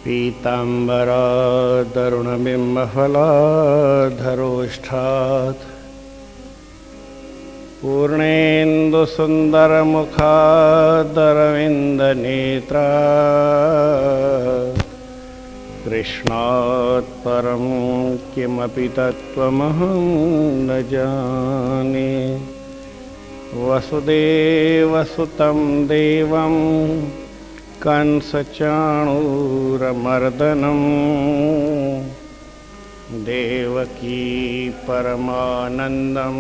पीताम्बरादरुणबिम्बफलाधरोष्ठात् पूर्णेन्दुसुन्दरमुखादरविन्दनेत्रा कृष्णात् परं किमपि तत्त्वमहं न जाने। वसुदेवसुतं देवं कंसचाणूरमर्दनं देवकी परमानन्दं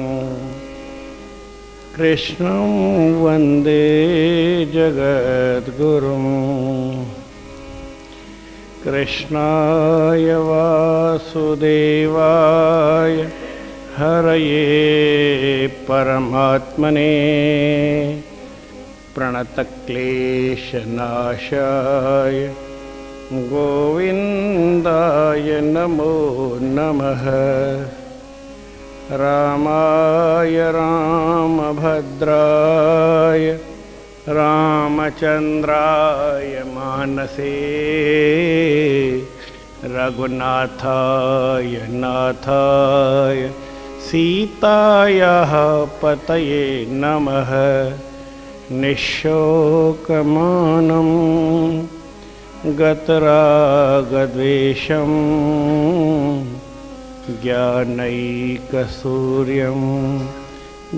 कृष्णं वन्दे जगद्गुरुं। कृष्णाय वासुदेवाय हरये परमात्मने प्रणतक्लेशनाशाय गोविन्दाय नमो नमः। रामाय रामभद्राय रामचन्द्राय मानसे रघुनाथाय नाथाय सीतायाः पतये नमः। निःशोकमानं गतरागद्वेषं ज्ञानैकसूर्यं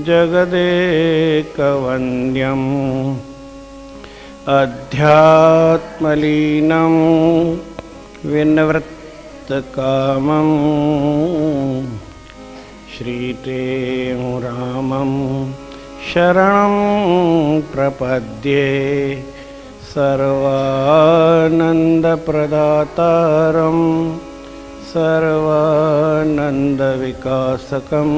जगदेकवन्द्यम् अध्यात्मलीनं विनिवृत्तकामं श्रीते रामं शरणं प्रपद्ये। सर्वानन्दप्रदातारं सर्वानन्दविकासकं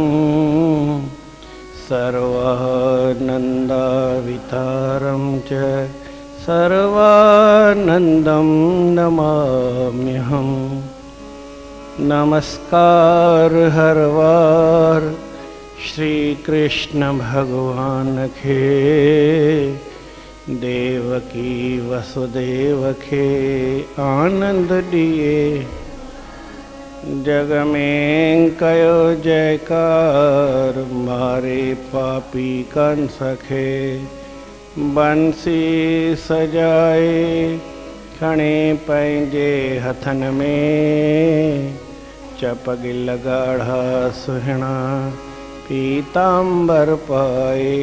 सर्वानन्दावितारं च सर्वानन्दं नमाम्यहम्। नमस्कार हर बार श्री कृष्ण भगवान के देवकी वसुदेव के आनंद दिए। जग में कयो जयकार मारे पापी कंस के बंसी सजाए खणे पंहिंजे हथन में चपगिल गाढ़ा सुहिणा पीतांबर पाए।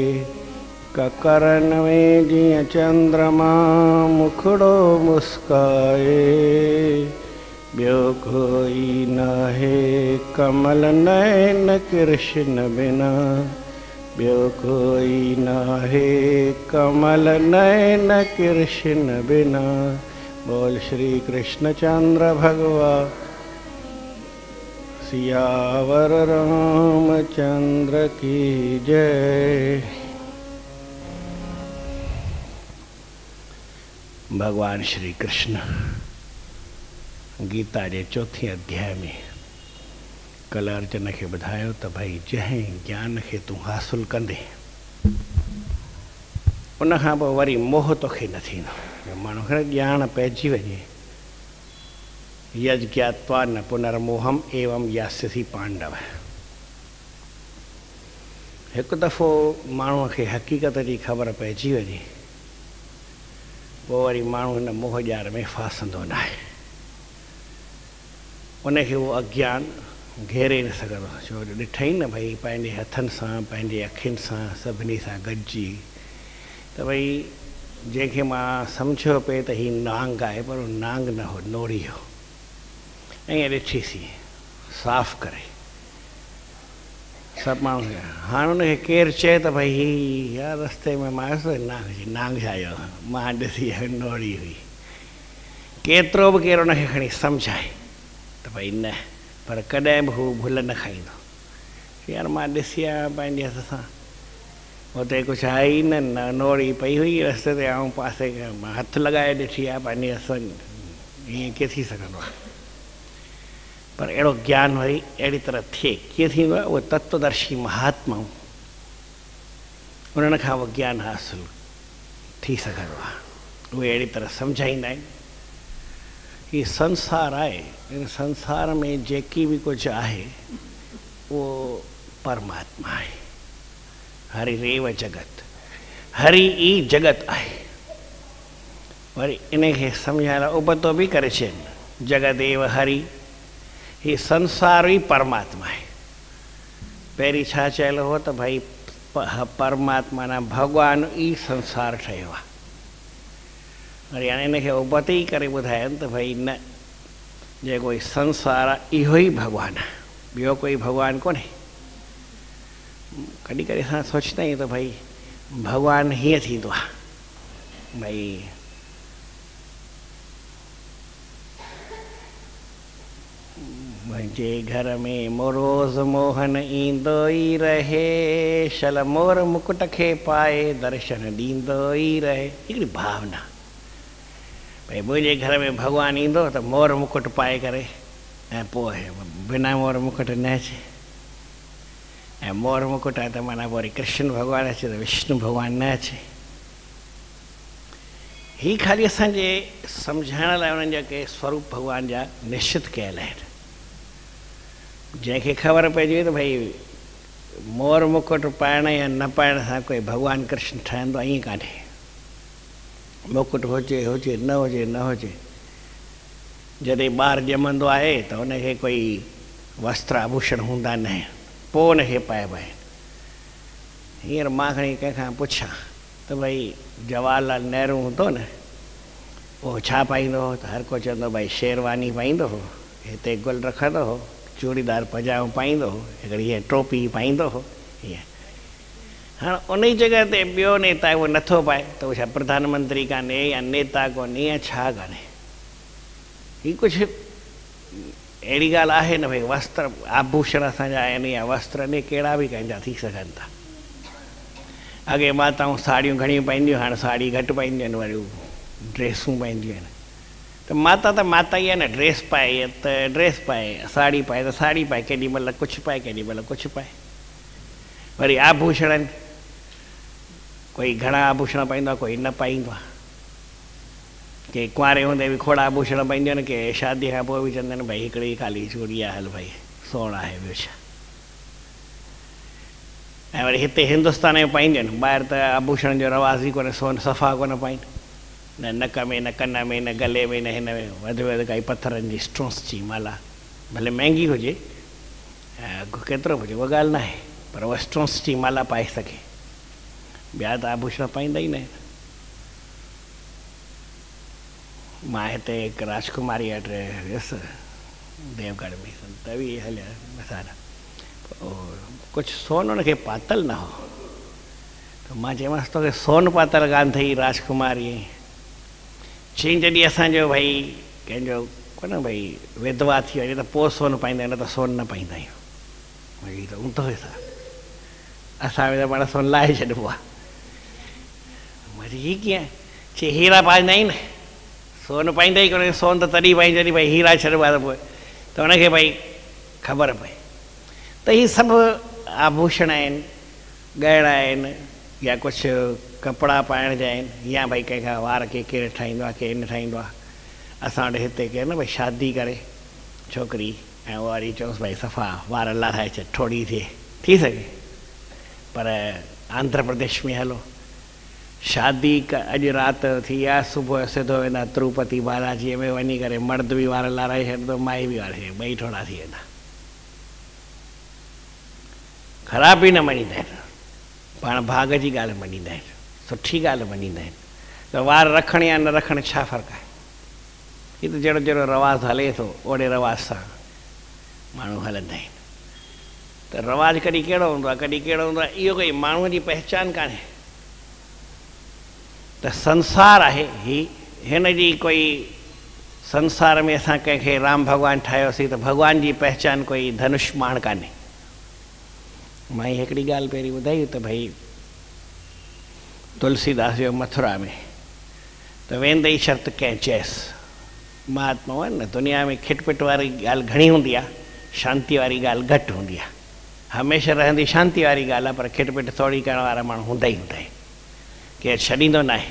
ककरन में जीअं चंद्रमा मुखड़ो मुस्काए ॿियो कोई नाहे कमल नयन कृष्ण बिना ॿियो कोई नाहे कमल नयन कृष्ण बिना। बोल श्री कृष्णचंद्र भगवान सियावर रामचंद्र की जय। भगवान श्री कृष्ण गीता के चौथे अध्याय में कल अर्जुन के ॿुधायो त भाई जंहिं ज्ञान के तू हासिल कंदे उन खां पोइ वरी मोह तोखे न थींदो। माण्हू खे ज्ञान पइजी वञे यज्ञात्वा न पुनर्मोहम एवं यास्यसि पांडव। हिकु दफ़ो माण्हूअ खे हक़ीक़त जी ख़बर पइजी वञे पोइ वरी माण्हू हिन मोह ॼार में फासंदो न आहे। उनखे उहो अज्ञान घेरे न सघंदो छो जो ॾिठई न भई पंहिंजे हथनि सां पंहिंजे अखियुनि सां सभिनी सां गॾिजी त भई जंहिंखे मां सम्झो पे त हीउ नांग आहे पर नांग न हो नोड़ी हो। ईअं ॾिठीसीं साफ़ करे सभु माण्हू हाणे उनखे केरु चए त भई हीउ यार रस्ते में मां आयुसि नांग छा आयो मां ॾिसी नोड़ी हुई। केतिरो बि केरु उनखे खणी सम्झाए त भई न पर कॾहिं बि हू भुल न खाईंदो। यार मां ॾिसी आहियां पंहिंजे हथ सां हुते कुझु आहे ई न नोड़ी पई हुई रस्ते ते ऐं पासे मां हथु लॻाए ॾिठी आहे पंहिंजे हथनि। ईअं कीअं थी सघंदो आहे? पर अहिड़ो ज्ञान वरी अहिड़ी तरह थिए कीअं थींदो आहे? उहे तत्वदर्शी महात्माऊं उन्हनि खां उहो ज्ञान हासिलु थी सघंदो आहे। उहे अहिड़ी तरह सम्झाईंदा आहिनि। हीउ संसार आहे, इन संसार में जेकी बि कुझु आहे उहो परमात्मा आहे। हरिरेव जगत, हरि ई जगत आहे। वरी इन खे सम्झाइण लाइ उबतो बि करे छॾनि, जगदेव हरि, हीउ संसार ई परमात्मा आहे। पहिरीं छा चयल हो त भई परमात्मा ना भॻवानु ई संसार ठहियो आहे। वरी हाणे इन खे उबते ई करे ॿुधायनि त भई न, जेको संसार आहे इहो ई भॻवानु आहे, ॿियो कोई भॻवानु कोन्हे। कॾहिं कॾहिं असां सोचंदा आहियूं त भई भॻवानु हीअं थींदो आहे, भई मुंहिंजे घर में मोरोज़ मोहन ईंदो ई रहे, शल मोर मुकुट खे पाए दर्शन ॾींदो ई रहे। हिकिड़ी भावना, भई मुंहिंजे घर में भॻवानु ईंदो त मोर मुकुट पाए करे, ऐं पोइ बिना मोर मुकुट न अचे, ऐं मोर मुकुट आहे त माना वरी कृष्ण भॻवानु अचे त विष्णु भॻवानु न अचे। ही ख़ाली असांजे सम्झाइण लाइ उन्हनि जा के स्वरूप भॻवान जा निश्चित कयल आहिनि। जंहिंखे ख़बर पइजी वई त भई मोर मुकुट पाइण या न पाइण सां कोई भॻवानु कृष्ण ठहंदो आहे, ईअं कान्हे। मुकुट हुजे हुजे, न हुजे न हुजे, जॾहिं ॿारु ॼमंदो आहे त हुनखे कोई वस्त्र आभूषण हूंदा न आहिनि, पोइ हुनखे पाइबा आहिनि। हींअर मां खणी कंहिंखां पुछां त भई जवाहरलाल नेहरू हूंदो न, उहो छा पाईंदो हो, त हर को चवंदो भई शेरवानी पाईंदो हो, हिते गुल रखंदो हो, चूड़ीदार पजामो पाईंदो हो, हिकिड़ी हीअ टोपी पाईंदो हो, हीअं। हाणे उन ई जॻह ते ॿियो नेता उहो नथो पाए त उहो छा प्रधानमंत्री कान्हे या नेता कोन्हे या छा कान्हे। हीअ कुझु अहिड़ी ॻाल्हि आहे न, भई वस्त्र आभूषण असांजा आहिनि या वस्त्र ने कहिड़ा बि कंहिंजा थी सघनि था। अॻे माताऊं साड़ियूं घणियूं पाईंदियूं, हाणे साड़ी घटि पाईंदियूं आहिनि, वरी ड्रेसूं पाईंदियूं आहिनि। त माता ई आहे न, ड्रेस पाए त ड्रेस पाए, साड़ी पाए त साड़ी पाए, केॾी महिल कुझु पाए केॾी महिल कुझु पाए। वरी आभूषणनि, कोई घणा आभूषण पाईंदो आहे, कोई न पाईंदो आहे। के कुंवारे हूंदे बि खोड़ा आभूषण पाईंदियूं आहिनि, के शादी खां पोइ बि चवंदा आहिनि भई हिकिड़ी ख़ाली चूड़ी आहे, हल भई सोन आहे, ॿियो छा। ऐं वरी हिते हिंदुस्तान में पाईंदियूं आहिनि, ॿाहिरि त आभूषण जो रवाज़ ई कोन्हे, सोन सफ़ा कोन पाइनि, न नक में न कन में न गले में न हिन में, वधि में वधि काई पथरनि जी स्टोन्स जी माला, भले महांगी हुजे ऐं अघु केतिरो बि हुजे उहा ॻाल्हि न आहे, पर उहा स्टोन्स जी माला पाए सघे, ॿिया त आभूषण पाईंदा ई न आहिनि। मां हिते हिकु राजकुमारी वटि वियुसि देवगढ़ में, त बि हलिया मसाला, कुझु सोन हुनखे पातल न हो, त मां चयोमांसि तोखे सोन पातल कान अथई राजकुमारी। चई जॾहिं असांजो भई कंहिंजो कोन भई विधवा थी वञे त पोइ सोन पाईंदा आहियूं, न त सोन न पाईंदा आहियूं। भई त ऊंधो हुयसि, असां में त पाण सोन लाहे छॾिबो आहे। वरी हीअ कीअं, चई हीरा पाईंदा आहियूं न, सोन पाईंदा ई कोन्हे, सोन त तॾहिं पाईं जॾहिं भई हीरा छॾिबो आहे त पोइ त हुनखे भई ख़बर पए। त हीअ सभु आभूषण आहिनि, ॻहणा आहिनि, या कुझु कपिड़ा पाइण जा आहिनि, या भई कंहिंखां वार के केरु ठाहींदो आहे, केरु न ठाहींदो आहे। असां वटि हिते केरु न भई शादी करे छोकिरी ऐं वरी चयोसि भई सफ़ा वार लाराए छॾ, ठोड़ी थिए, थी सघे, पर आंध्र प्रदेश में हलो शादी अॼु राति थी आहे, सुबुह सिधो वेंदा तिरुपति बालाजीअ में वञी करे मर्द बि वार लाराए छॾंदो, माई बि वार, ॿई ठोड़ा थी वेंदा। ख़राबु ई न मञींदा आहिनि, पाण भाग जी ॻाल्हि मञींदा आहिनि, सुठी ॻाल्हि मञींदा आहिनि। त वार रखण या न रखण छा फ़र्क़ु आहे, हीअ त जहिड़ो जहिड़ो रवाज़ु हले थो ओड़े रवाज़ सां माण्हू हलंदा आहिनि। त रवाज़ु कॾहिं कहिड़ो हूंदो आहे, कॾहिं कहिड़ो हूंदो आहे, इहो कोई माण्हूअ जी पहचान कान्हे। त संसार आहे हिन जी कोई, संसार में असां कंहिंखे राम भॻवानु ठाहियोसीं त भॻवान जी पहचान कोई धनुष बाण कान्हे। मां हिकिड़ी ॻाल्हि पहिरीं ॿुधाई त भई तुलसीदास जो मथुरा में त वेंदे ई शर्त कंहिं चयसि, महात्मा आहिनि न, दुनिया में खिटपिट वारी ॻाल्हि घणी हूंदी आहे, शांती वारी ॻाल्हि घटि हूंदी आहे। हमेशह रहंदी शांती वारी ॻाल्हि आहे, पर खिटपिट थोरी करण वारा माण्हू हूंदा ई हूंदा आहिनि, केरु छॾींदो न आहे।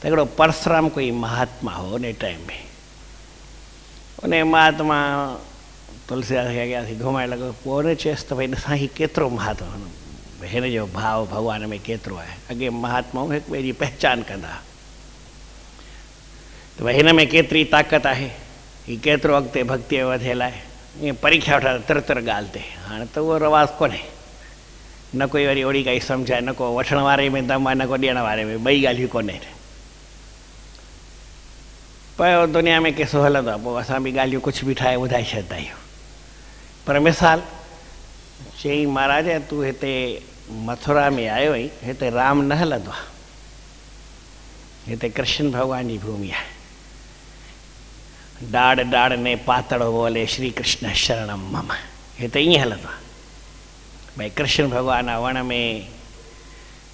त हिकिड़ो परसराम कोई महात्मा हो उन टाइम में। उन महात्मा तुलसीदास खे अॻियां घुमाइण लॻो। पोइ उन चयसि त भई ॾिसां हीउ केतिरो महात्मा, हिन जो भाव भॻवान में केतिरो आहे। अॻे महात्माऊं हिक ॿिए जी पहचान कंदा त भई हिन में केतिरी ताक़त आहे, हीउ केतिरो अॻिते भक्तीअ वधियल आहे। ईअं परीक्षा वठा तिर तिर ॻाल्हि ते। हाणे त उहो रवाज़ु कोन्हे, न कोई वरी ओड़ी काई सम्झ आहे, न को वठण वारे में दम आहे, न को ॾियण वारे में, ॿई ॻाल्हियूं कोन्हे। पियो दुनिया में केसो हलंदो आहे, पोइ असां बि ॻाल्हियूं कुझु बि ठाहे ॿुधाए छॾींदा आहियूं। पर मिसाल चई महाराज तूं हिते मथुरा में आयो आहीं, हिते राम न हलंदो आहे, हिते कृष्ण भॻवान जी भूमि आहे। डाड़ डाड़ ने पातड़ो बोले श्री कृष्ण शरणम मम, हिते ईअं हलंदो आहे। भई कृष्ण भॻवान आहे वण में,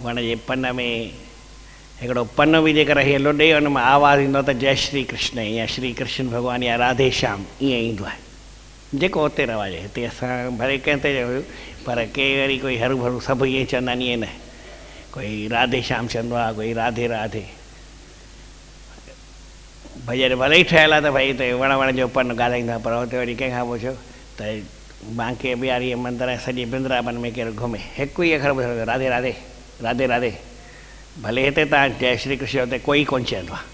वण जे पन में हिकिड़ो पन बि जेकर हीअ लुॾे हुन मां आवाज़ु ईंदो त जय श्री कृष्ण या श्री कृष्ण भॻवान या राधे श्याम ईअं ईंदो आहे। जेको उते रवाज आहे, हिते असां भले कंहिं ते हुयो, पर के वरी कोई हरू भरू सभु ईअं चवंदा आहिनि, ईअं न। कोई राधे श्याम चवंदो आहे, कोई राधे राधे। भॼन भले ई ठहियलु आहे त भई हिते वण वण जो पन ॻाल्हाईंदा, पर हुते वरी कंहिंखां पुछो त बांके बिहारी मंदरु ऐं सॼे वृंदावन में केरु घुमे, हिकु ई अखर ॿुधो राधे राधे राधे राधे। भले हिते तव्हां जय श्री कृष्ण हुते कोई कोन चवंदो आहे।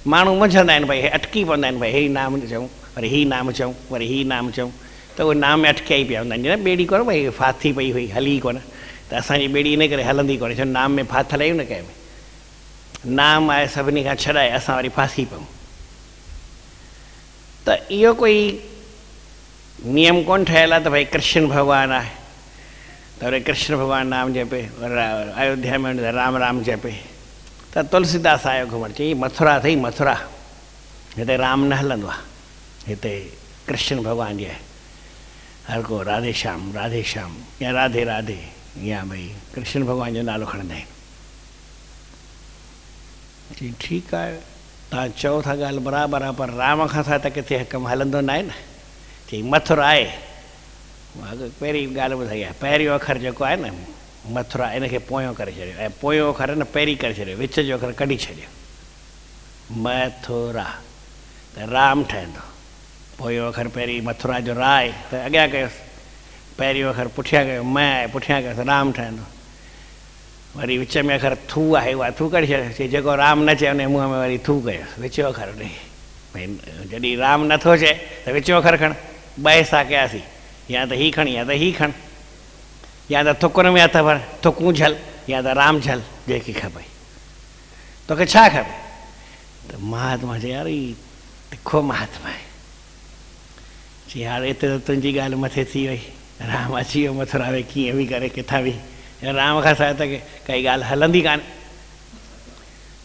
माण्हू मुंझंदा आहिनि, भई अटकी पवंदा आहिनि, भई हीउ नाम चऊं वरी हीउ नाम चऊं वरी हीउ नाम चऊं, त उहे नाम में अटकिया ई पिया हूंदा आहिनि। जीअं ॿेड़ी कोन भई फाथी पई हुई हली कोन, त असांजी ॿेड़ी इन करे हलंदी कोन्हे, छो नाम में फाथल आहियूं न कंहिं में। नाम आहे सभिनी खां छॾाए, असां वरी फासी पऊं। त इहो कोई नियम कोन ठहियलु आहे त भई कृष्ण भॻवानु आहे त वरी कृष्ण भॻवानु नाम जपे, अयोध्या में वञी राम राम जपे। त तुलसीदास आयो घुमणु, चई मथुरा अथई मथुरा, हिते राम न हलंदो आहे, हिते कृष्ण भॻवान जी आहे। हर को राधे श्याम या राधे राधे या भई कृष्ण भॻवान जो नालो खणंदा आहिनि। चई ठीकु आहे, तव्हां चओ था ॻाल्हि बराबरि आहे, पर राम खां सवाइ त किथे कमु हलंदो न आहे न। चई मथुरा आहे, पहिरीं ॻाल्हि ॿुधाई आहे, पहिरियों अखर जेको आहे न मथुरा, इनखे पोयों करे छॾियो, ऐं पोयों अखर न पहिरीं करे छॾियो, विच जो अखर कढी छॾियो, मथुरा त राम ठहंदो। पोयों अखर पहिरीं मथुरा जो रा आहे त अॻियां कयोसि, पहिरियों अखर पुठियां कयो म आहे, पुठियां कयोसि राम ठहंदो। वरी विच में अखर थू आहे, उहा थू कढी छॾियो, चई जेको राम न चए उन मुंहं में वरी थू कयोसि, विचो अखर ॾे। भई जॾहिं राम नथो चए त विचो अखर खण, ॿ हिसा कयासीं, या त हीउ खण या त हीउ खण, या त थुकुनि में हथ भर थुकूं झल, या त राम झल, जेकी खपे। तोखे छा खपे? त महात्मा चई यार हीउ तिखो महात्मा आहे। चई हाणे हिते त तुंहिंजी ॻाल्हि मथे थी वई, राम अची वियो मथुरा में कीअं बि करे किथां बि, राम खां सवाइ त काई ॻाल्हि हलंदी कान।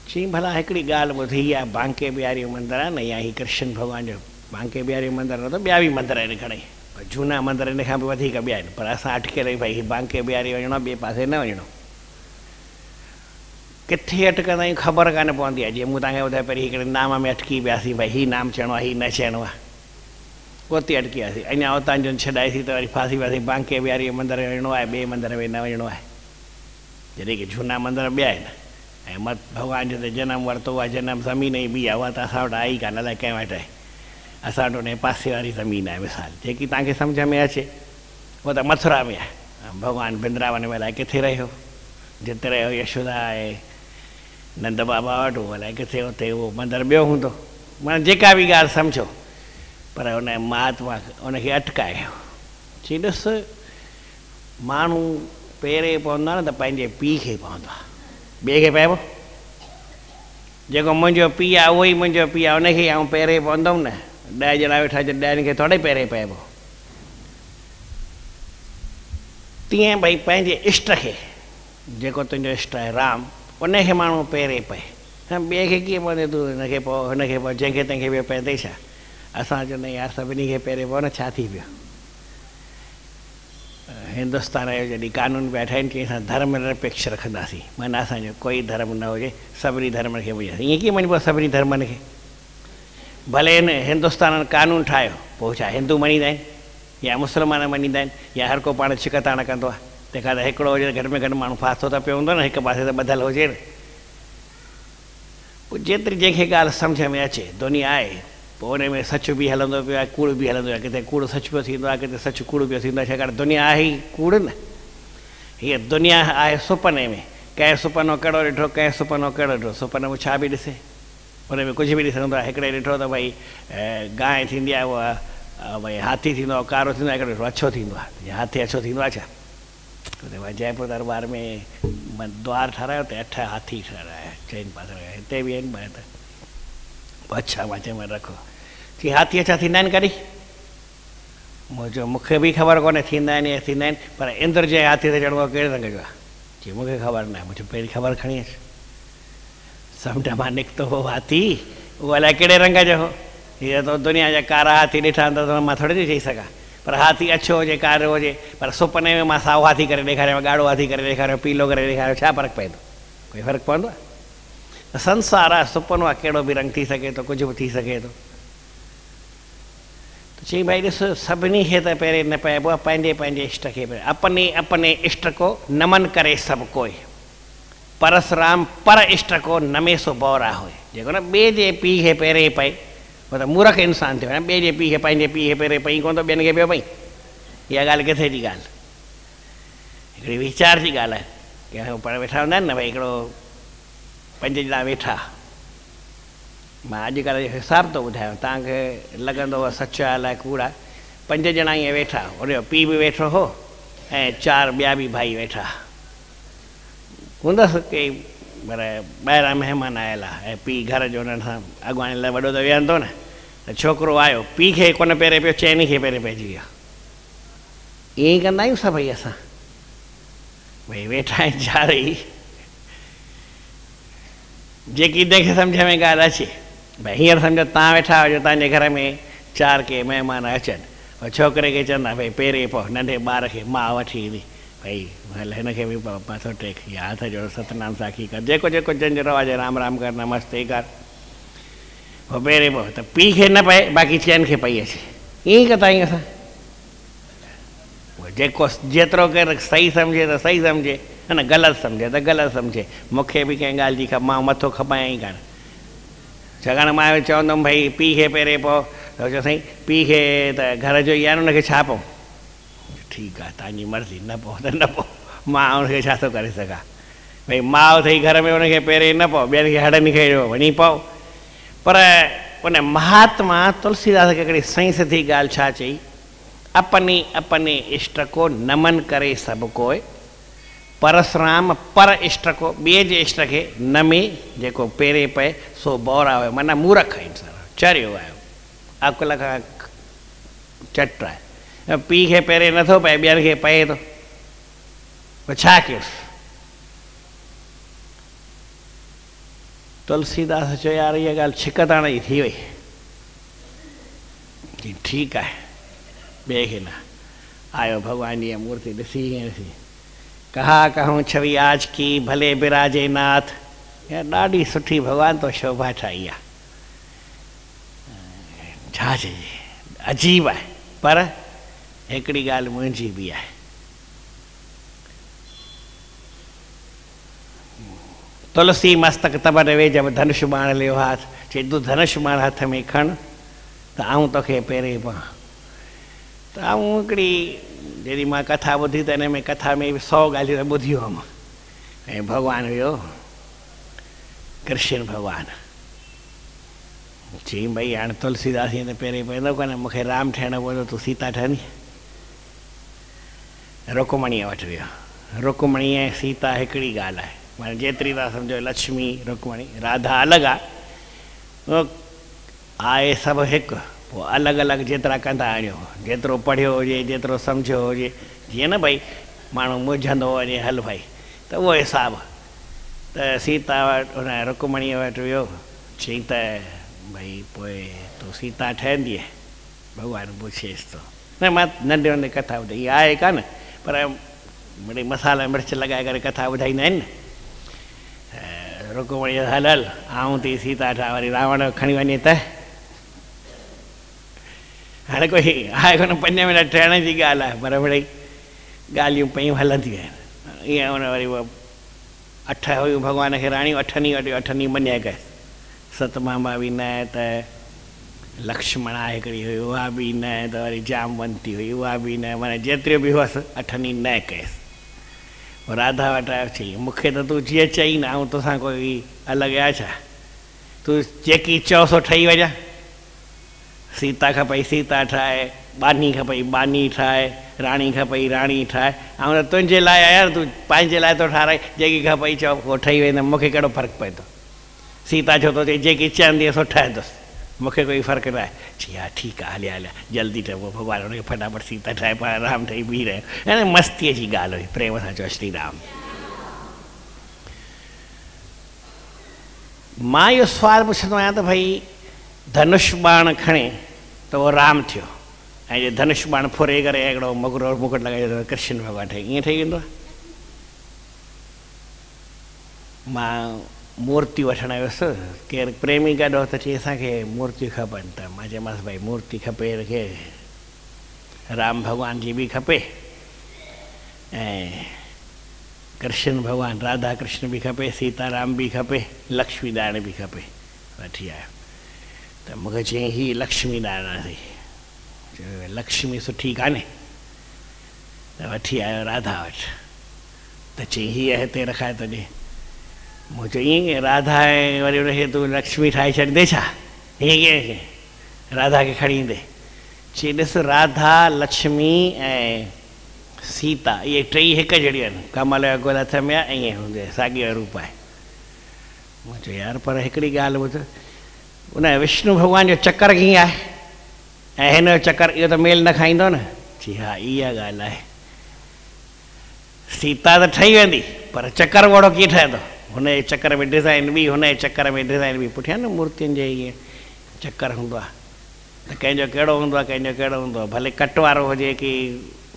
चई भला हिकिड़ी ॻाल्हि ॿुधी आहे, बांके बिहारी मंदरु आहे न, या हीउ कृष्ण भॻवान जो बांके बिहारी मंदरु न, त ॿिया बि मंदर आहिनि घणेई, झूना मंदर इन खां बि वधीक ॿिया आहिनि, पर असां अटकियल आहियूं भई हीउ बांके बिहारी वञिणो, ॿिए पासे न वञिणो। किथे अटकंदा आहियूं ख़बर कान पवंदी आहे। जीअं मूं तव्हांखे ॿुधायो पहिरीं हिकिड़े नाम में अटकी वियासीं, भई हीउ नाम चइणो आहे हीउ न चइणो आहे, उते अटकी वियासीं। अञा उतां जो छॾाईसीं त वरी फासी वियासीं, बांके बिहारी मंदर में वञिणो आहे, ॿिए मंदर में न वञिणो आहे, जॾहिं की झूना मंदर ॿिया आहिनि। ऐं भॻवान जिते जनमु वरितो आहे, जनमु ज़मीन ई ॿी आहे, उहा त असां वटि आई कान, अलाए कंहिं वटि आहे। असां वटि उन पासे वारी ज़मीन आहे मिसाल, जेकी तव्हांखे सम्झ में अचे, उहा त मथुरा में आहे। भॻवानु वृंदावन में अलाए किथे रहियो, जिते रहियो यशोदा आहे नंद बाबा वटि, उहो अलाए किथे उते उहो मंदरु ॿियो हूंदो। माना जेका बि ॻाल्हि सम्झो, पर उन महात्मा उनखे अटकायो। चई ॾिस माण्हू पहिरें पवंदो आहे न त पंहिंजे पीउ खे पवंदो आहे, ॿिए खे पइबो। जेको मुंहिंजो पीउ आहे उहो ई मुंहिंजो पीउ आहे, उनखे आउं पहिरें पवंदुमि न। 10 ॼणा वेठा, 10 खे थोरे पहिरें पइबो। तीअं भई पंहिंजे इष्ट खे, जेको तुंहिंजो इष्ट आहे राम, उनखे माण्हू पहिरें पए, ॿिए खे कीअं पवंदे तूं हिनखे पोइ हुनखे पोइ जंहिंखे तंहिंखे ॿियो पवंदे छा। असां चवंदा आहियूं यार सभिनी खे पहिरें पोइ न, छा थी पियो। हिंदुस्तान जो जॾहिं कानून पिया ठाहिनि की असां धर्म निरपेक्ष रखंदासीं, माना असांजो कोई धर्म न हुजे, सभिनी धर्म खे मञींदासीं। ईअं कीअं मञिबो सभिनी धर्मनि खे? भले हिन हिंदुस्तान कानून ठाहियो, पोइ छा हिंदू मञींदा आहिनि या मुस्लमान मञींदा आहिनि, या हर को पाण छिकताण कंदो आहे? तंहिंखां त हिकिड़ो हुजे घटि में घटि माण्हू फाथो त पियो हूंदो न, हिकु पासे त ॿधल हुजे न। जेतिरी जंहिंखे ॻाल्हि सम्झ में अचे दुनिया आहे पोइ उन में सच बि हलंदो पियो आहे कूड़ बि हलंदो आहे किथे कूड़ सच पियो थींदो आहे किथे सच कूड़ पियो थींदो आहे छाकाणि दुनिया आहे ई कूड़ न हीअ दुनिया आहे सुपने में कंहिं सुपनो कहिड़ो ॾिठो कंहिं सुपनो कहिड़ो ॾिठो सुपने में छा बि ॾिसे उन में कुझु बि ॾिसी सघंदो आहे हिकिड़े ॾिठो त भई गांइ थींदी आहे उहा भई हाथी थींदो आहे कारो थींदो आहे हिकिड़ो ॾिठो अछो थींदो आहे हाथी अछो थींदो आहे छा भई जयपुर दरबार में द्वार ठारायो त 8 हाथी ठाराया चइनि पासे हिते बि आहिनि ॿ त अच्छा मां चयोमांसि रखो चई हाथी अछा थींदा आहिनि कॾहिं मुंहिंजो मूंखे बि ख़बर कोन्हे थींदा आहिनि या थींदा आहिनि पर इंद्र जे हाथी ते चढ़िणो कहिड़े रंग जो आहे चई मूंखे ख़बर न आहे मुंहिंजो पहिरीं ख़बर खणी अचु समुंड मां निकितो हो हाथी उहो अलाए कहिड़े रंग जो हो हीअ त दुनिया जा कारा हाथी ॾिठा त मां थोरी थी चई सघां पर हाथी अछो हुजे कारो हुजे पर सुपने में मां साओ हाथी करे ॾेखारियो ॻाढ़ो हाथी करे ॾेखारियो पीलो करे ॾेखारियो छा फ़र्क़ु पए थो कोई फ़र्क़ु पवंदो आहे त संसार आहे सुपनो आहे कहिड़ो बि रंग थी सघे थो कुझु बि थी सघे थो त चई भाई ॾिस सभिनी खे त पहिरें न पइबो आहे पंहिंजे पंहिंजे इष्ट खे अपने अपने इष्ट को नमन करे सभु कोई परसराम पर इष्ट को नमे सो बौरा हुए जेको न ॿिए जे पीउ खे पहिरें पए उहो त मूर्ख इंसानु थियो न ॿिए जे पीउ खे पंहिंजे पीउ खे पहिरें पई कोन थो ॿियनि खे पियो पई इहा ॻाल्हि किथे जी ॻाल्हि हिकिड़ी वीचार जी ॻाल्हि आहे की पर वेठा हूंदा आहिनि न भई हिकिड़ो 5 ॼणा वेठा मां अॼुकल्ह जो हिसाब थो ॿुधायां तव्हांखे लॻंदो आहे सच आहे अलाए कूड़ आहे 5 ॼणा ईअं वेठा उनजो पीउ बि वेठो हो ऐं 4 ॿिया बि भाई वेठा हूंदसि की पर ॿाहिरां महिमान आयल आहे ऐं पीउ घर जो हुननि सां अॻुवाणी लाइ वॾो त वेहंदो न त छोकिरो आयो पीउ खे कोन पहिरें पियो चइनी खे पहिरें पइजी वियो ईअं ई कंदा आहियूं सभई असां भई वेठा आहिनि 4 ई जेकी जंहिंखे सम्झ में ॻाल्हि अचे भई हींअर सम्झो तव्हां वेठा हुजो तव्हांजे घर में 4 के महिमान अचनि छोकिरे खे चवंदा भई पहिरें पोइ नंढे ॿार खे माउ वठी ईंदी भई हल हिनखे बि मथो टेक या हथ जोड़ सतनाम साखी कर जेको जेको जंहिंजो रवाज राम राम कर नमस्ते कर पोइ पहिरें पोइ त पीउ खे न पए बाक़ी चइनि खे पई अचे ईअं ई कंदा आहियूं असां जेको जेतिरो केरु सही सम्झे त सही सम्झे न ग़लति सम्झे त ग़लति सम्झे मूंखे बि कंहिं ॻाल्हि जी मां मथो खपायां ई कान छाकाणि मां चवंदुमि भई पीउ खे पहिरें पोइ त चयो साईं पीउ खे त घर जो ई आहे न हुनखे छा पोइ ठीकु आहे तव्हांजी मर्ज़ी न पोइ त न पोइ मां हुनखे छा थो करे सघां भई माउ अथई घर में हुनखे पहिरें न पोइ ॿियनि खे हड़नि खे वञी पओ पर उन महात्मा तुलसीदास खे हिकिड़ी सही सिधी ॻाल्हि छा चई अपने अपने इष्ट को नमन करे सभु कोई परसराम पर इष्ट को ॿिए जे इष्ट खे नमे जेको पहिरें पए सो बौरा हुयो माना मूर्ख इंसानु चरियो आयो अकुल खां चट आहे पीउ खे पहिरें नथो पए ॿियनि खे पए थो पोइ छा कयोसि तुलसीदास चयो यार इहा ॻाल्हि छिकताण जी थी वई ठीकु आहे ॿिए खे न आयो भॻवान जी मूर्ति ॾिसी ॾिसी कहा कहूं छवि आज की भले बिराजे नाथ यार ॾाढी सुठी भॻवान तो शोभा ठाही आहे छा चइजे अजीब आहे पर हिकिड़ी ॻाल्हि मुंहिंजी बि आहे तुलसी मस्तक तब वे जब धनुष बाण लियो हाथ चई तूं धनुष बाण हथ में खण त आऊं तोखे पहिरें पां त आऊं हिकिड़ी जॾहिं मां कथा ॿुधी त हिन में कथा में 100 ॻाल्हियूं त ॿुधियूं हुअमि ऐं भॻवानु हुयो कृष्ण भॻवानु चई भई हाणे तुलसीदास ईअं त पहिरें पवंदो कोन मूंखे राम ठहिणो पवंदो तूं सीता ठहंदी रुकमणीअ वटि वियो रुकमणी ऐं सीता हिकिड़ी ॻाल्हि आहे माना जेतिरी था सम्झो लक्ष्मी रुकमणी राधा अलॻि आहे आहे सभु हिकु पोइ अलॻि अलॻि जेतिरा कंदा आहियो जेतिरो पढ़ियो हुजे जेतिरो सम्झियो हुजे जीअं न भई माण्हू मुझंदो वञे हल भाई त उहो हिसाबु त सीता वटि हुन रुकमणीअ वटि वियो चई त भई पोइ तूं सीता ठहंदीअ भॻवानु पुछेसि थो न मां नंढे नंढे कथा ॿुधाई इहा आहे कान पर मिड़ई मसाला मिर्च लॻाए करे कथा ॿुधाईंदा आहिनि न रुकमणी हल हल आऊं थी सीता ठा वरी रावण खणी वञे त हाणे कोई आहे कोन 5 मिनट ठहण जी ॻाल्हि आहे पर मिड़ई ॻाल्हियूं पयूं हलंदियूं आहिनि ईअं हुन वरी उहो 8 हुयूं भॻवान खे राणियूं 8 ॾींहं वठी 8 ॾींहं मञाए कयसि सतमामा बि न त लक्ष्मण हिकिड़ी हुई उहा बि न त वरी जामवंती हुई उहा बि न, माना जेतिरियूं बि हुअसि अठनि न कयसि। राधा वटि आयो चई मूंखे त तूं जीअं चई न ऐं तोसां कोई अलॻि आहे छा, तूं जेकी चओ सो ठही वञा। सीता खपई सीता ठाहे, बानी खपई बानी ठाहे, राणी खपई राणी ठाहे, ऐं त तुंहिंजे लाइ आया तूं पंहिंजे लाइ थो ठाराए, जेकी खपई चओ उहो ठही वेंदमि, मूंखे कहिड़ो फ़र्क़ु पए थो। सीता छो थो चई जेकी चवंदी सो ठहंदुसि, मूंखे कोई फ़र्क़ु न आहे। चई हा ठीकु आहे हलिया हलिया जल्दी ठहे, पोइ भॻवानु हुनखे फटाफट सीता ठाहे पाण राम ठही बीह रहियो। ऐं मस्तीअ जी ॻाल्हि हुई, प्रेम सां चयो श्री राम। मां इहो सुवालु पुछंदो आहियां त भई धनुष बाण खणे त उहो राम थियो, ऐं जे धनुष बाण फुरे करे हिकिड़ो मुकुट मुकुट लॻाए त कृष्ण भॻवानु ठही, ईअं ठही वेंदो आहे? मां मूर्ति वठणु वियुसि, केरु प्रेमी गॾु हो त चई असांखे मूर्तियूं खपनि, त मां चयोमांसि भई मूर्ति खपे खे राम भॻवान जी बि खपे ऐं कृष्ण भॻवानु राधा कृष्ण बि खपे, सीता राम बि खपे, लक्ष्मी नारायण बि खपे। वठी आयो त मूंखे चयईं हीअ लक्ष्मी नारायण थी, चयो लक्ष्मी सुठी कान्हे, त वठी आयो राधा वटि, त चयईं हीअ हिते रखाए थो ॾे। मूं चयो ईअं राधा ऐं वरी हुनखे तूं लक्ष्मी ठाहे छॾींदे छा, हीअं कीअं राधा खे खणी ईंदे? चई ॾिस राधा लक्ष्मी ऐं सीता इहे टई हिकु जहिड़ियूं आहिनि, कमल जो गुल हथ में आहे ईअं हूंदे साॻियो रूप आहे। मूं चयो यार पर हिकिड़ी ॻाल्हि ॿुध, उन विष्णु भॻवान जो चकर कीअं आहे ऐं हिन जो चकर, इहो त मेल न खाईंदो न? जी हा इहा ॻाल्हि आहे, सीता त ठही वेंदी पर चकर ओड़ो कीअं ठहंदो, हुनजे चकर में डिज़ाइन बि, हुनजे चकर में डिज़ाइन बि, पुठियां न मूर्तियुनि जे ईअं चकर हूंदो आहे, त कंहिंजो कहिड़ो हूंदो आहे कंहिंजो कहिड़ो हूंदो आहे, भले कट वारो हुजे की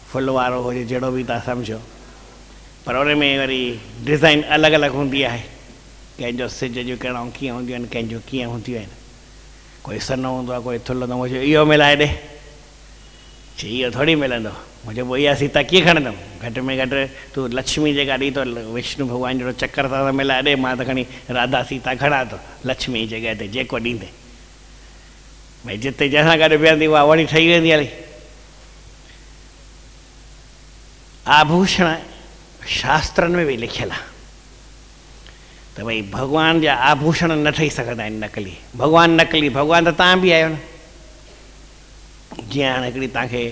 फुल वारो हुजे, जहिड़ो बि तव्हां सम्झो, पर उन में वरी डिज़ाइन अलॻि अलॻि हूंदी आहे, कंहिंजो सिज जूं कहिड़ो कीअं हूंदियूं आहिनि, कंहिंजो कीअं हूंदियूं आहिनि, कोई सनो हूंदो आहे कोई थुल्हो हूंदो आहे, इहो मिलाए ॾे, चई इहो थोरी मिलंदो। मुंहिंजो पोइ इहा सीता कीअं खणंदुमि, घटि में घटि तूं लक्ष्मी जेका ॾी थो विष्णु भॻवान जहिड़ो चकर सां मिलाए ॾे, मां त खणी राधा सीता खणा थो लक्ष्मी जी जॻह ते, जेको ॾींदे भई जिते जंहिंसां गॾु बीहंदी उहा वरी ठही वेंदी हली। आभूषण शास्त्रनि में बि लिखियलु आहे त भई भॻवान जा आभूषण न ठही सघंदा आहिनि नकली, भॻवानु नकली, भॻवानु त तव्हां बि आहियो न। जीअं हाणे हिकिड़ी तव्हांखे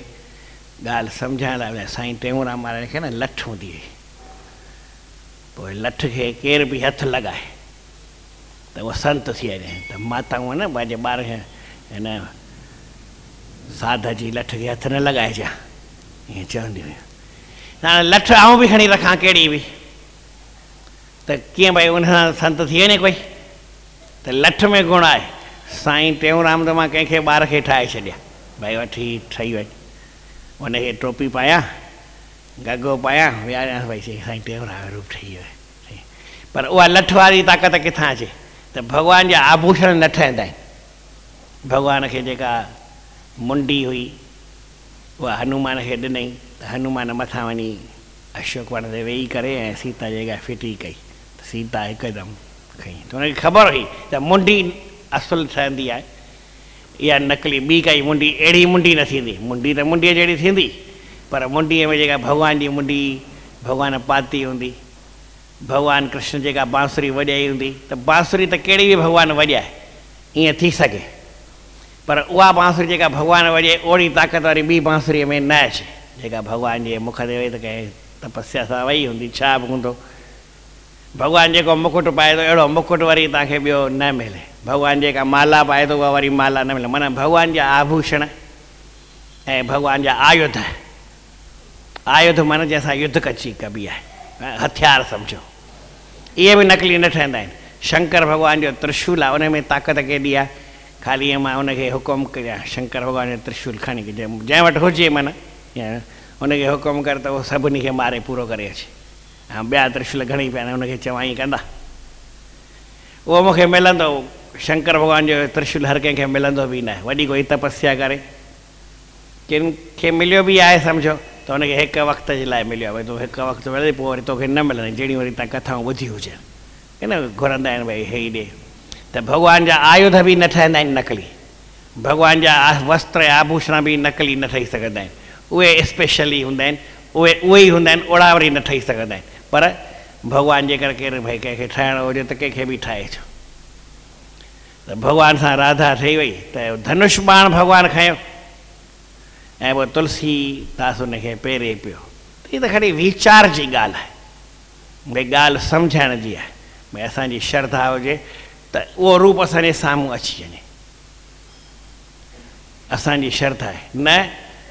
ॻाल्हि सम्झाइण लाइ, साईं टेऊंराम महाराज खे न लठ हूंदी हुई, पोइ लठ खे केर बि हथु लॻाए त उहो संत थी वञे, त माताऊं न पंहिंजे ॿार खे हिन साध जी लठ खे हथु न लॻाइजांइ, ईअं चवंदी हुयूं। हाणे लठ आऊं बि खणी रखां कहिड़ी बि, त कीअं भई उन सां संत थी वञे कोई, त लठ में गुण आहे। साईं टेऊंराम त मां कंहिंखे ॿार खे ठाहे छॾिया, भई वठी ठही वञ, उनखे टोपी पायां गॻो पायां विहारियां, भई चई साईं टेऊंराम रूप ठही वियो। पर उहा लठ वारी ताक़त किथां अचे, त भॻवान जा आभूषण न ठहंदा आहिनि। भॻवान खे जेका मुंडी हुई उहा हनुमान खे ॾिनई, त हनुमान मथां वञी अशोक वण ते वेही करे ऐं सीता जेका फिटी कई, त सीता हिकदमि खई, त हुनखे ख़बर हुई त मुंडी असुलु ठहंदी आहे, इहा नकली ॿी काई मुंडी अहिड़ी मुंडी न थींदी, मुंडी त मुंडीअ जहिड़ी थींदी, पर मुंडीअ में जेका भॻवान जी मुंडी भॻवान पाती हूंदी, भॻवानु कृष्ण जेका बांसुरी वॼाई हूंदी, त बांसुरी त कहिड़ी बि भॻवानु वॼाए ईअं थी सघे, पर उहा बांसुरी जेका भॻवानु वॼे ओड़ी ताक़त वारी ॿी बांसुरीअ में न अचे, जेका भॻवान जे मुख ते वेही त कंहिं तपस्या सां वई हूंदी, छा बि हूंदो। भॻवानु जेको मुकुट पाए थो अहिड़ो मुकुट वरी तव्हांखे ॿियो न मिले, भॻवानु जेका माला पाए थो उहा वरी माला न मिले, माना भॻवान जा आभूषण ऐं भॻवान जा आयुध, आयुध माना जंहिंसां युद्ध कची कबी आहे, हथियार सम्झो, इहे बि नकली न ठहंदा आहिनि। शंकर भॻवान जो त्रिशूल आहे, उन में ताक़त केॾी आहे, ख़ाली मां उनखे हुकुम कयां शंकर भॻवान जो त्रिशूल खणी जंहिं वटि हुजे माना उनखे हुकुम कर त उहो सभिनी खे मारे पूरो करे अचे, ऐं ॿिया त्रिशूल घणी पिया आहिनि उनखे चवाई कंदा, उहो मूंखे मिलंदो। शंकर भॻवान जो त्रिशूल हर कंहिंखे मिलंदो बि न आहे, वॾी कोई तपस्या करे किन खे मिलियो बि आहे सम्झो त हुनखे हिकु वक़्त जे लाइ मिलियो आहे, भई तूं हिकु वक़्तु मिले पोइ वरी तोखे न मिलंदी, जहिड़ी वरी तव्हां कथाऊं ॿुधी हुजनि, की न घुरंदा आहिनि भई हे ॾे। त त भॻवान जा आयुध बि न ठहंदा आहिनि नकली, भॻवान जा वस्त्र आभूषण बि नकली न ठही सघंदा आहिनि, उहे स्पेशली हूंदा आहिनि, उहे ई हूंदा आहिनि, ओड़ावरी न ठही सघंदा आहिनि। पर भॻवान जेकर केरु भई कंहिंखे ठाहिणो हुजे त कंहिंखे बि ठाहे छो। त भॻवान सां राधा ठही वई त धनुष बाण भॻवानु खयो ऐं पोइ तुलसीदास हुनखे पेरे पियो। हीअ त खणी वीचार जी ॻाल्हि आहे, भई ॻाल्हि सम्झण जी आहे, भई असांजी श्रद्धा हुजे त उहो रूप असांजे साम्हूं अची वञे। असांजी श्रद्धा आहे न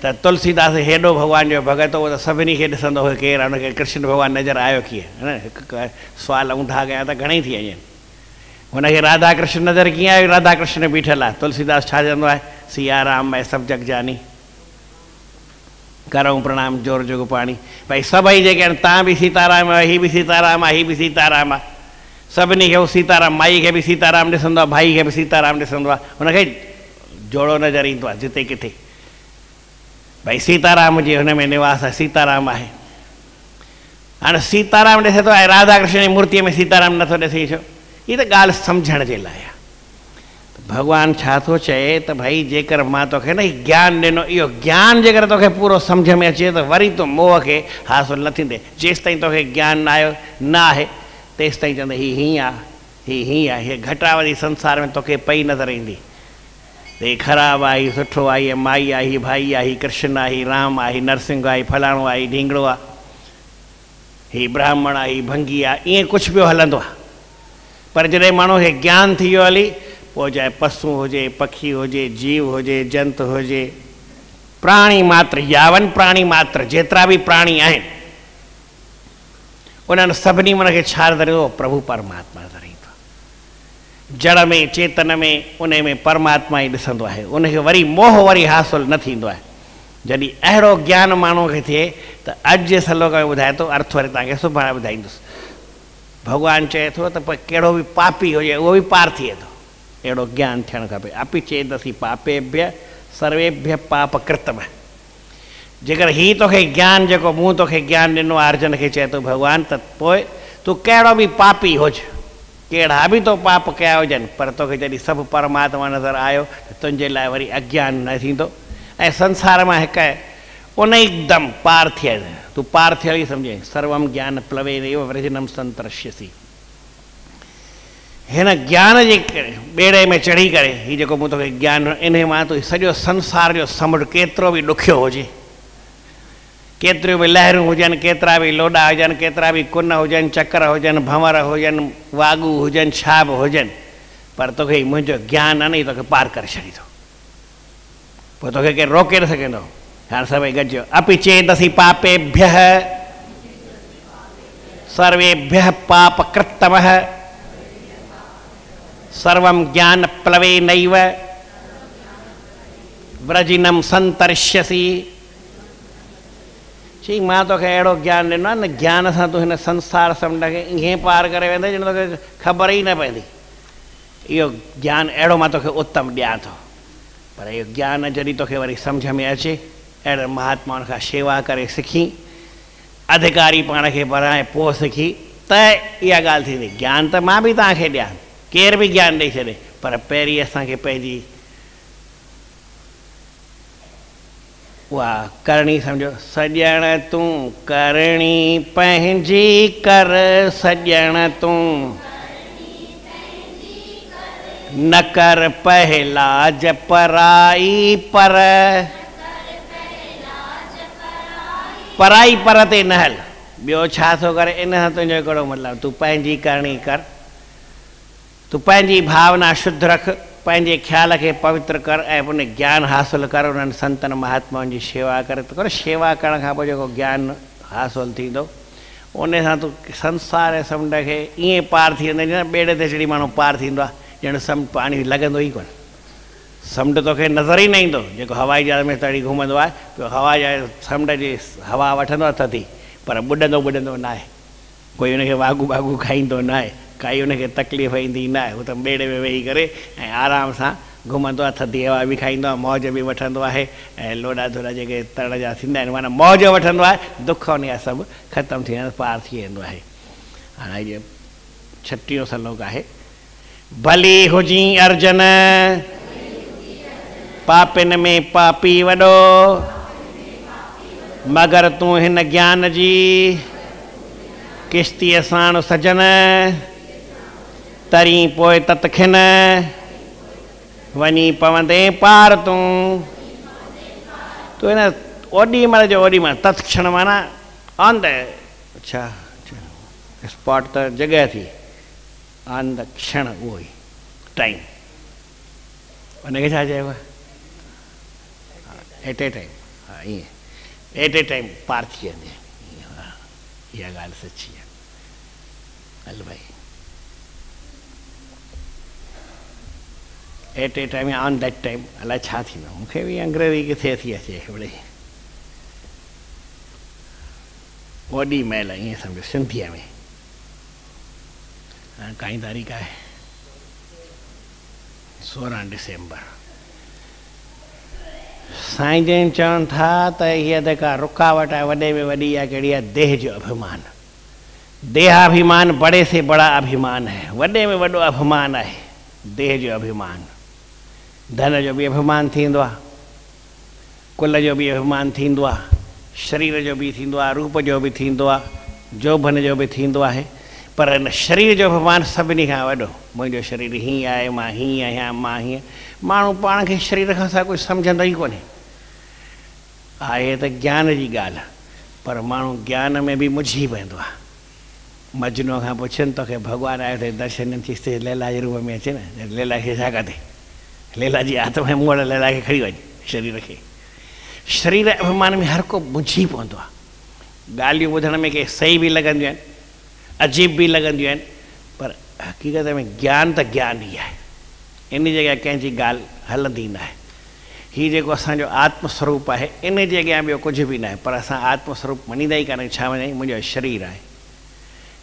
त तुलसीदास हेॾो भॻवान जो भॻत हो त सभिनी खे ॾिसंदो हुओ केरु आहे हुनखे कृष्ण भॻवानु नज़र आयो कीअं, है न। हिकु सुवाल ऊंधा कया त घणेई थी वञनि। हुनखे राधा कृष्ण नज़र कीअं आयो, राधा कृष्ण बीठल आहे, तुलसीदास छा चवंदो आहे, सिया राम मैं सभु जग जानी करूं प्रणाम जोर जोग पाणी। भई सभई जेके आहिनि, तव्हां बि सीताराम आहे, हीअ बि सीताराम आहे, हीअ बि सीताराम आहे, सभिनी खे उहो सीताराम, माई खे बि सीताराम ॾिसंदो आहे, भाई खे बि सीताराम ॾिसंदो आहे, हुनखे जोड़ो नज़र ईंदो आहे जिते किथे। भई सीताराम जी हुन में निवास आहे, सीताराम आहे। हाणे सीताराम ॾिसे थो ऐं राधा कृष्ण जी मूर्तीअ में सीताराम नथो ॾिसे छो? हीअ त ॻाल्हि सम्झण जे लाइ आहे। भॻवानु छा थो चए त भई जेकर मां तोखे न ज्ञान ॾिनो, इहो ज्ञान जेकर तोखे पूरो सम्झ में अचे त वरी तूं मोह खे हासिलु न थींदे। जेसि ताईं तोखे ज्ञान न आयो न आहे तेसि ताईं चवंदे हीअ हीअं आहे, हीअ हीअं आहे, हीअ घटावरी संसार में तोखे पई नज़र ईंदी। हीअ ख़राबु आहे, हीअ सुठो आहे, हीअ माई आहे, हीअ भाई आहे, हीअ कृष्ण आहे, हीअ राम आहे, हीअ नरसिंह आहे, हीअ फलाणो आहे, हीअ ढींगड़ो आहे, हीअ ब्राह्मण आहे, हीअ भंगी आहे, ईअं कुझु ॿियो हलंदो आहे। पर जॾहिं माण्हू खे ज्ञान थी वियो हली, पोइ चाहे पशु हुजे, पखी हुजे, जीव हुजे, जंतु हुजे, प्राणी मात्र, यावन प्राणी मात्र, जेतिरा बि प्राणी आहिनि उन्हनि सभिनी मन खे छा नज़र ईंदो? प्रभु परमात्मा नज़र ईंदो। जड़ में चेतन में उन में परमात्मा ई ॾिसंदो आहे, उनखे वरी मोह वरी हासिलु न थींदो आहे। जॾहिं अहिड़ो ज्ञान माण्हू खे थिए त अॼु जे सलोक में ॿुधाए थो, अर्थ वरी तव्हांखे सुभाणे ॿुधाईंदुसि। भॻवानु चए थो त पोइ कहिड़ो बि पापी हुजे उहो बि पार थिए थो, अहिड़ो ज्ञान थियणु खपे। अपि चेदसि पापेभ्य सर्वेभ्य पाप कृतम। जेकर हीउ तोखे ज्ञान, जेको मूं तोखे ज्ञान ॾिनो आहे, अर्जुन खे चए थो भॻवानु, त पोइ तूं कहिड़ो बि पापी हुज, कहिड़ा बि तो पाप कया हुजनि, पर तोखे जॾहिं सभु परमात्मा नज़र आयो त तुंहिंजे लाइ वरी अज्ञान न थींदो ऐं संसार मां हिकु उन हिकदमि पार थियल, तूं पार थियल ई सम्झे। सर्वम ज्ञान प्लवेनैव व्रजनम संतरिष्यसि। हिन ज्ञान जे ॿेड़े में चढ़ी करे हीउ जेको मूं तोखे ज्ञान, इन मां तूं सॼो संसार जो समुंड केतिरो बि ॾुखियो हुजे, केतिरियूं बि लहरूं हुजनि, केतिरा बि लोॾा हुजनि, केतिरा बि कुन हुजनि, चकर हुजनि, भंवर हुजनि, वाॻू हुजनि, छा बि हुजनि, पर तोखे मुंहिंजो ज्ञान आहे न, ई तोखे पार करे छॾींदो। पोइ तोखे केरु रोके न सघंदो। हाणे सभई गॾिजो। अपि चेदसि पापेभ्यः सर्वेभ्यः पाप कृत्तमः सर्वं ज्ञान प्लवेनैव व्रजिनम संतरिष्यसि। चई मां तोखे अहिड़ो ज्ञान ॾिनो आहे न, ज्ञान सां तूं हिन संसार समुंड खे ईअं पार करे वेंदे ॼण तोखे ख़बर ई न पवंदी। इहो ज्ञान अहिड़ो मां तोखे उत्तम ॾियां थो। पर इहो ज्ञान जॾहिं तोखे वरी सम्झ में अचे, अहिड़े महात्माउनि खां शेवा करे सिखी, अधिकारी पाण खे बणाए पोइ सिखी, त इहा ॻाल्हि थींदी। ज्ञान त मां बि तव्हांखे ॾियां, केर बि ज्ञान ॾेई छॾे, पर पहिरीं असांखे पंहिंजी उहा करणी सम्झो। सॼण तूं करणी पंहिंजी कर, सॼण तूं न कर पहलाज पराई पर, पराई पर ते न हल। ॿियो छा थो करे, इन सां तुंहिंजो हिकिड़ो मतिलबु, तूं पंहिंजी करणी कर, तूं पंहिंजी भावना शुद्ध रख, पंहिंजे ख़्याल खे पवित्र कर ऐं उन ज्ञान हासिलु कर, उन्हनि संतनि महात्माउनि जी शेवा कर। त कर शेवा करण खां पोइ जेको ज्ञान हासिलु थींदो, उन सां तूं संसार जे समुंड खे ईअं पार थी वेंदे, ॼण ॿेड़े ते चढ़ी माण्हू पार थींदो आहे, ॼण समुंड पाणी लॻंदो ई कोन, समुंड तोखे नज़र ई न ईंदो। जेको हवाई जहाज़ में तड़ी घुमंदो आहे, पियो हवाई जहाज़ समुंड जी हवा वठंदो आहे थधी, पर ॿुॾंदो ॿुॾंदो न आहे, कोई हुनखे वाॻू वाॻू खाईंदो न आहे, काई हुनखे तकलीफ़ ईंदी न आहे। हू त ॿेड़े में वेही करे ऐं आराम सां घुमंदो आहे, थधी हवा बि खाईंदो आहे, मौज बि वठंदो आहे, ऐं लोॾा धोड़ा जेके तरण जा थींदा आहिनि माना मौज वठंदो आहे, दुख उन जा सभु ख़तमु थी वेंदा, पार थी वेंदो आहे। हाणे इहो 36 श्लोक आहे। भली हुजी अर्जन पापिन में पापी वॾो मगर तूं हिन ज्ञान जी किश्तीअ साण सजन तरी पोइ तत्खिन वञी पवंदे पार तूं तो हिन ओॾी महिल जो ओॾी महिल तत्क्षण माना ऑन द अच्छा स्पॉट त जॻह थी ऑन द क्षण उहो ई टाइम उनखे छा चइबो आहे एट ए टाइम हा ईअं एट ए टाइम पार थी वेंदी इहा ॻाल्हि सची आहे हल भाई at a time on that time अलाए छा थींदो मूंखे बि अंग्रेजी किथे थी अचे हिकिड़े ओॾी महिल ईअं सम्झो सिंधीअ में हाणे काई तारीख़ आहे 16 डिसेंबर साईं जन चवनि था त हीअ जेका रुकावट आहे वॾे में वॾी आहे कहिड़ी आहे देह जो अभिमान देहाभिमान बड़े से बड़ा अभिमान है वॾे में वॾो अभिमान आहे देह जो अभिमान धन जो बि अभिमान थींदो आहे कुल जो बि अभिमान थींदो आहे शरीर जो बि थींदो आहे रूप जो बि थींदो आहे जोबन जो बि थींदो आहे पर हिन शरीर जो अभिमान सभिनी खां वॾो मुंहिंजो शरीर हीअं आहे मां हीअं आहियां मां हीअं माण्हू पाण खे शरीर खां सा कुझु सम्झंदो ई कोन्हे आहे त ज्ञान जी ॻाल्हि पर माण्हू ज्ञान में बि मुझी पवंदो आहे मजनू खां पुछनि तोखे भॻवानु आयो अथई दर्शन थी लैला जे रूप में अचे न लैला खे छा कजे लैला जी आत्मा मूं वटि लैला खे खणी वञ शरीर खे शरीर अभिमान में हर को मुझी पवंदो आहे ॻाल्हियूं ॿुधण में के सही बि लॻंदियूं आहिनि अजीब बि लॻंदियूं आहिनि पर हक़ीक़त में ज्ञान त ज्ञान ई आहे इन जॻह कंहिंजी ॻाल्हि हलंदी न आहे हीउ जेको असांजो आत्मस्वरूप आहे इन जे अॻियां ॿियो कुझु बि न आहे पर असां आत्मस्वरूप मञींदा ई कान छा वञे मुंहिंजो शरीर आहे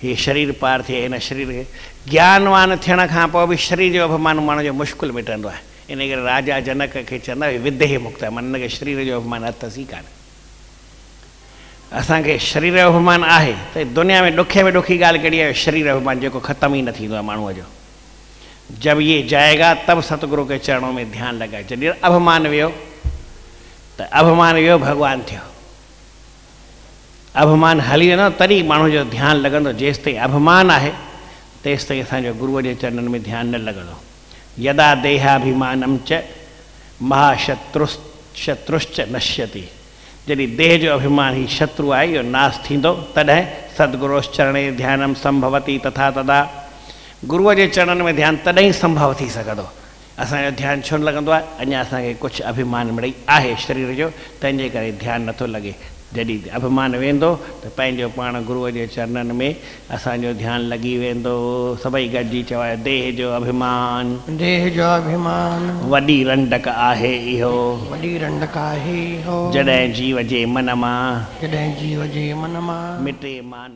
हीउ शरीर पार थिए हिन शरीर खे ज्ञानवान थियण खां पोइ बि शरीर जो अभिमान माण्हू जो मुश्किल मिटंदो आहे इन करे राजा जनक खे चवंदा हुआ विदेह मुक्त आहे मन खे शरीर जो अभिमान अथसि ई कान असांखे शरीर जो अभिमान आहे त दुनिया में ॾुखे में ॾुखी ॻाल्हि कहिड़ी आहे शरीर जो अभिमान जेको ख़तमु ई न थींदो आहे माण्हूअ जो जब ये जाएगा तब सतगुरु के चरणों में ध्यानु लॻाए जॾहिं अभिमान वियो त अभिमान वियो भॻवानु थियो अभिमान हली वेंदो तॾहिं माण्हू जो ध्यानु लॻंदो जेसि ताईं अभिमान आहे तेसि ताईं असांजो गुरूअ जे चरणनि में ध्यानु न लॻंदो यदा देहाभिमानम च महाशत्रुश्च नश्यति जॾहिं देह जो अभिमान ही शत्रु आहे इहो नाश थींदो तॾहिं सद्गुरोश्चरणे ध्यानम संभवती तथा तदा गुरूअ जे चरणनि में ध्यानु तॾहिं संभव थी सघंदो असांजो ध्यानु छो न लॻंदो आहे अञा असांखे कुझु अभिमान मिड़ई आहे शरीर जो तंहिंजे करे ध्यानु नथो लॻे जॾहिं अभिमान वेंदो त पंहिंजो पाण गुरूअ जे चरणनि में असांजो ध्यानु लॻी वेंदो सभई गॾिजी चवायो देह जो अभिमान वॾी रंडक आहे इहो जॾहिं जीव जे मन मां मिटे मान